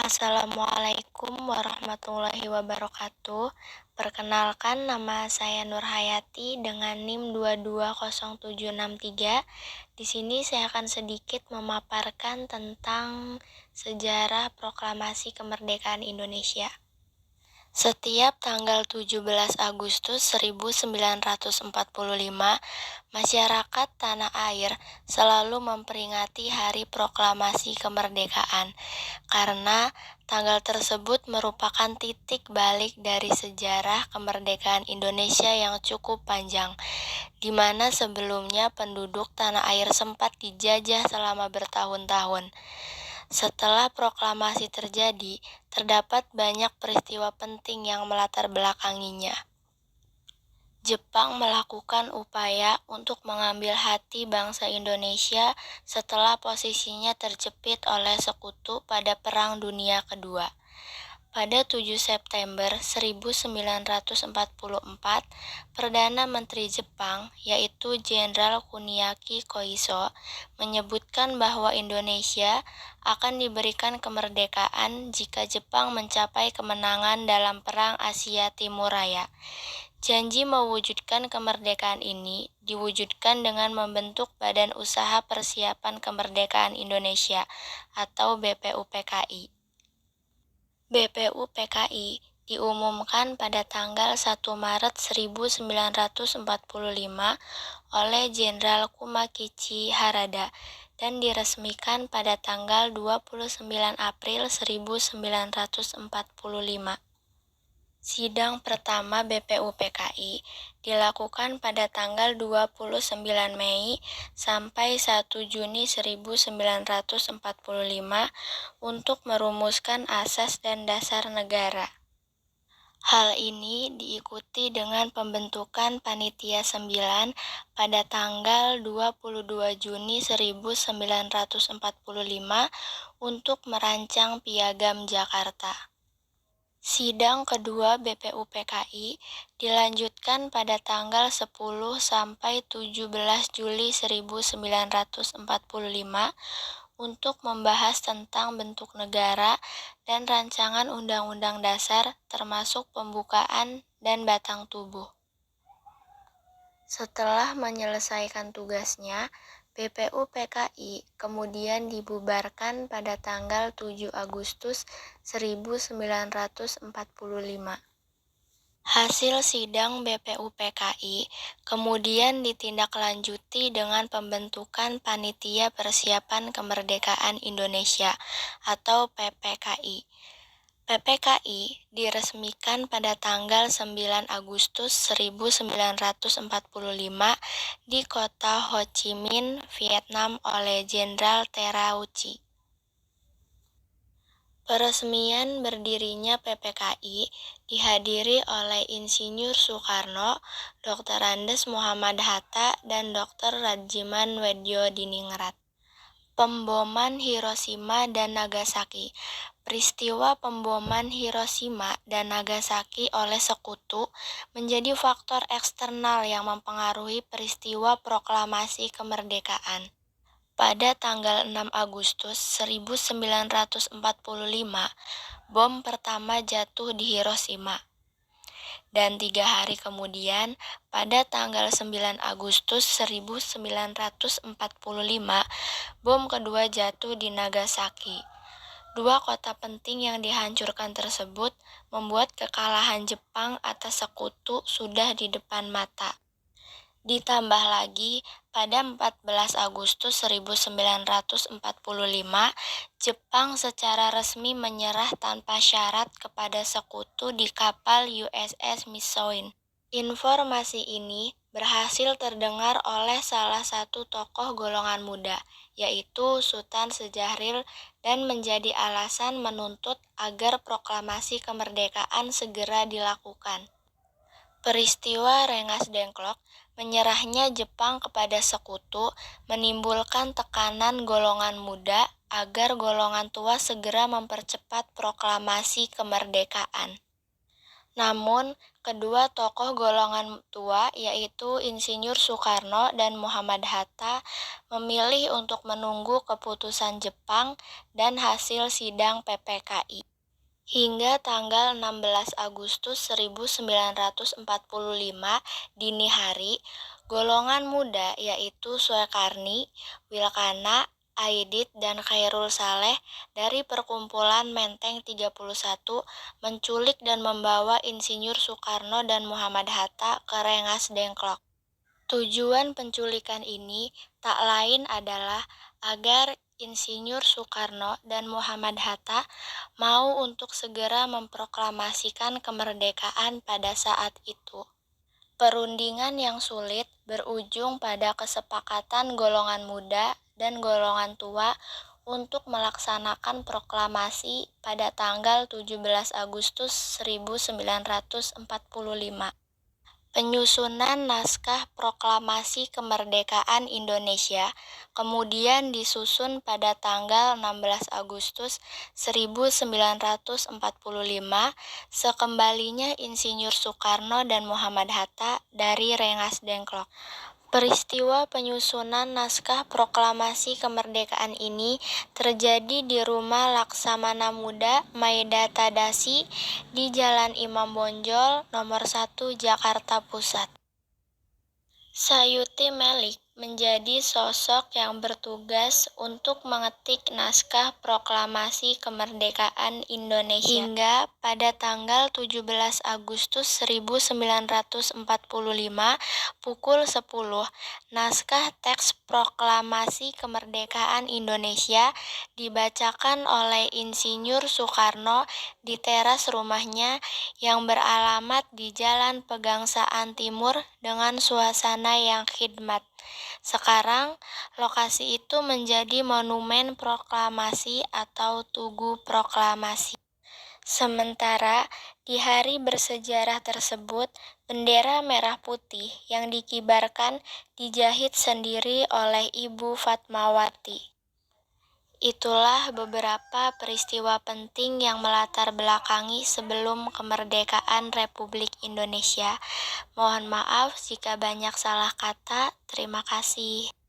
Assalamualaikum warahmatullahi wabarakatuh. Perkenalkan, nama saya Nurhayati dengan NIM 220763. Di sini saya akan sedikit memaparkan tentang sejarah proklamasi kemerdekaan Indonesia. Setiap tanggal 17 Agustus 1945, masyarakat tanah air selalu memperingati Hari Proklamasi Kemerdekaan karena tanggal tersebut merupakan titik balik dari sejarah kemerdekaan Indonesia yang cukup panjang, di mana sebelumnya penduduk tanah air sempat dijajah selama bertahun-tahun. Setelah proklamasi terjadi, terdapat banyak peristiwa penting yang melatar belakanginya. Jepang melakukan upaya untuk mengambil hati bangsa Indonesia setelah posisinya terjepit oleh sekutu pada Perang Dunia Kedua. Pada 7 September 1944, Perdana Menteri Jepang, yaitu Jenderal Kuniaki Koiso, menyebutkan bahwa Indonesia akan diberikan kemerdekaan jika Jepang mencapai kemenangan dalam Perang Asia Timur Raya. Janji mewujudkan kemerdekaan ini diwujudkan dengan membentuk Badan Usaha Persiapan Kemerdekaan Indonesia atau BPUPKI. BPUPKI diumumkan pada tanggal 1 Maret 1945 oleh Jenderal Kumakichi Harada dan diresmikan pada tanggal 29 April 1945. Sidang pertama BPUPKI dilakukan pada tanggal 29 Mei sampai 1 Juni 1945 untuk merumuskan asas dan dasar negara. Hal ini diikuti dengan pembentukan Panitia 9 pada tanggal 22 Juni 1945 untuk merancang Piagam Jakarta. Sidang kedua BPUPKI dilanjutkan pada tanggal 10 sampai 17 Juli 1945 untuk membahas tentang bentuk negara dan rancangan undang-undang dasar termasuk pembukaan dan batang tubuh. Setelah menyelesaikan tugasnya, BPUPKI kemudian dibubarkan pada tanggal 7 Agustus 1945. Hasil sidang BPUPKI kemudian ditindaklanjuti dengan pembentukan Panitia Persiapan Kemerdekaan Indonesia atau PPKI. PPKI diresmikan pada tanggal 9 Agustus 1945 di kota Ho Chi Minh, Vietnam oleh Jenderal Terauchi. Peresmian berdirinya PPKI dihadiri oleh Insinyur Soekarno, Dr. Andes Muhammad Hatta, dan Dr. Rajiman Weddiodiningrat. Pemboman Hiroshima dan Nagasaki. Peristiwa pemboman Hiroshima dan Nagasaki oleh sekutu menjadi faktor eksternal yang mempengaruhi peristiwa proklamasi kemerdekaan. Pada tanggal 6 Agustus 1945, bom pertama jatuh di Hiroshima. Dan 3 hari kemudian, pada tanggal 9 Agustus 1945, bom kedua jatuh di Nagasaki. 2 kota penting yang dihancurkan tersebut membuat kekalahan Jepang atas sekutu sudah di depan mata. Ditambah lagi, pada 14 Agustus 1945, Jepang secara resmi menyerah tanpa syarat kepada sekutu di kapal USS Missouri. Informasi ini berhasil terdengar oleh salah satu tokoh golongan muda, yaitu Sultan Syahrir, dan menjadi alasan menuntut agar proklamasi kemerdekaan segera dilakukan. Peristiwa Rengas Dengklok, menyerahnya Jepang kepada sekutu, menimbulkan tekanan golongan muda agar golongan tua segera mempercepat proklamasi kemerdekaan. Namun, kedua tokoh golongan tua yaitu Insinyur Soekarno dan Muhammad Hatta memilih untuk menunggu keputusan Jepang dan hasil sidang PPKI. Hingga tanggal 16 Agustus 1945 dini hari, golongan muda yaitu Suekarni, Wilkana, Aidit, dan Khairul Saleh dari perkumpulan Menteng 31 menculik dan membawa Insinyur Soekarno dan Muhammad Hatta ke Rengas Dengklok. Tujuan penculikan ini tak lain adalah agar Insinyur Soekarno dan Muhammad Hatta mau untuk segera memproklamasikan kemerdekaan pada saat itu. Perundingan yang sulit berujung pada kesepakatan golongan muda dan golongan tua untuk melaksanakan proklamasi pada tanggal 17 Agustus 1945. Penyusunan naskah Proklamasi Kemerdekaan Indonesia kemudian disusun pada tanggal 16 Agustus 1945 sekembalinya Insinyur Soekarno dan Muhammad Hatta dari Rengas Dengklok. Peristiwa penyusunan naskah Proklamasi Kemerdekaan ini terjadi di Rumah Laksamana Muda Maeda Tadashi di Jalan Imam Bonjol, nomor 1, Jakarta Pusat. Sayuti Melik menjadi sosok yang bertugas untuk mengetik naskah Proklamasi Kemerdekaan Indonesia. Hingga pada tanggal 17 Agustus 1945 pukul 10, naskah teks Proklamasi Kemerdekaan Indonesia dibacakan oleh Insinyur Soekarno di teras rumahnya yang beralamat di Jalan Pegangsaan Timur dengan suasana yang khidmat. Sekarang, lokasi itu menjadi Monumen Proklamasi atau Tugu Proklamasi. Sementara di hari bersejarah tersebut, bendera merah putih yang dikibarkan dijahit sendiri oleh Ibu Fatmawati. Itulah beberapa peristiwa penting yang melatar belakangi sebelum kemerdekaan Republik Indonesia. Mohon maaf jika banyak salah kata. Terima kasih.